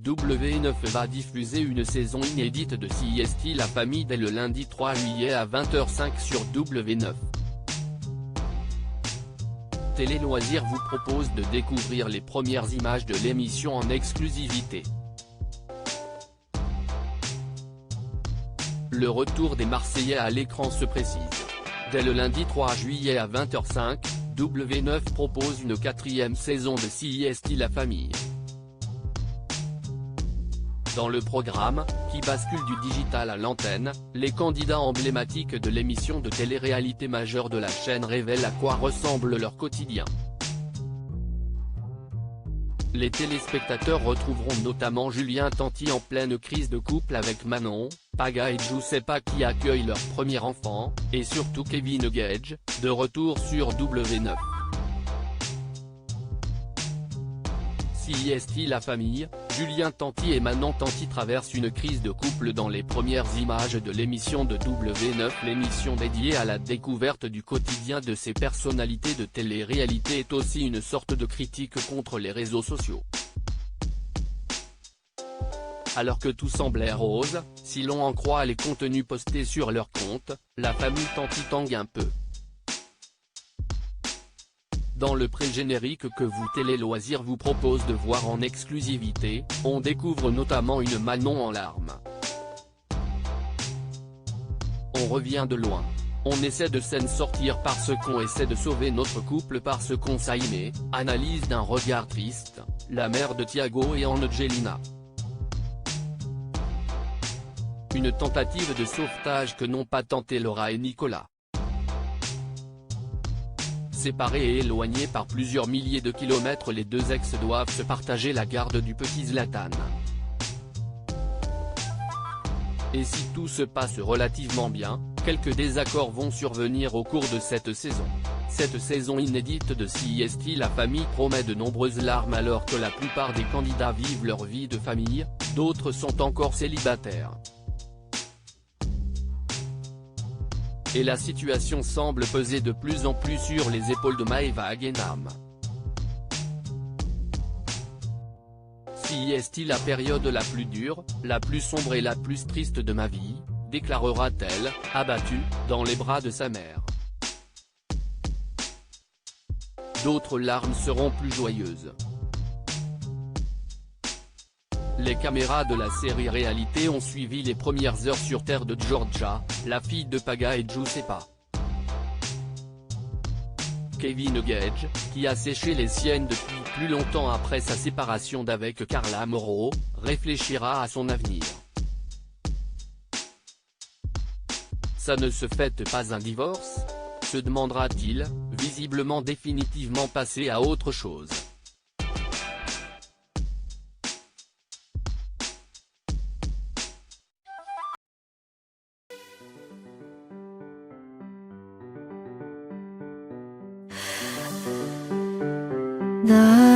W9 va diffuser une saison inédite de CSI La Famille dès le lundi 3 juillet à 20h05 sur W9. Télé Loisirs vous propose de découvrir les premières images de l'émission en exclusivité. Le retour des Marseillais à l'écran se précise. Dès le lundi 3 juillet à 20h05, W9 propose une 4e saison de CSI La Famille. Dans le programme, qui bascule du digital à l'antenne, les candidats emblématiques de l'émission de télé-réalité majeure de la chaîne révèlent à quoi ressemble leur quotidien. Les téléspectateurs retrouveront notamment Julien Tanti en pleine crise de couple avec Manon, Paga et Giuseppa qui accueillent leur premier enfant, et surtout Kevin Gage, de retour sur W9. CSI La Famille, Julien Tanti et Manon Tanti traversent une crise de couple dans les premières images de l'émission de W9. L'émission dédiée à la découverte du quotidien de ces personnalités de télé-réalité est aussi une sorte de critique contre les réseaux sociaux. Alors que tout semblait rose, si l'on en croit les contenus postés sur leur compte, la famille Tanti tangue un peu. Dans le pré-générique que Télé Loisirs vous propose de voir en exclusivité, on découvre notamment une Manon en larmes. On revient de loin. On essaie de s'en sortir parce qu'on essaie de sauver notre couple parce qu'on s'aimait, analyse d'un regard triste, la mère de Thiago et Angelina. Une tentative de sauvetage que n'ont pas tenté Laura et Nicolas. Séparés et éloignés par plusieurs milliers de kilomètres, les deux ex doivent se partager la garde du petit Zlatan. Et si tout se passe relativement bien, quelques désaccords vont survenir au cours de cette saison. Cette saison inédite de CSI La Famille promet de nombreuses larmes alors que la plupart des candidats vivent leur vie de famille, d'autres sont encore célibataires. Et la situation semble peser de plus en plus sur les épaules de Maeva Guénam. CSI la période la plus dure, la plus sombre et la plus triste de ma vie, déclarera-t-elle, abattue, dans les bras de sa mère. D'autres larmes seront plus joyeuses. Les caméras de la série réalité ont suivi les premières heures sur terre de Georgia, la fille de Paga et Giuseppa. Kevin Gage, qui a séché les siennes depuis plus longtemps après sa séparation d'avec Carla Morrow, réfléchira à son avenir. Ça ne se fête pas un divorce ? Se demandera-t-il, visiblement définitivement passé à autre chose. The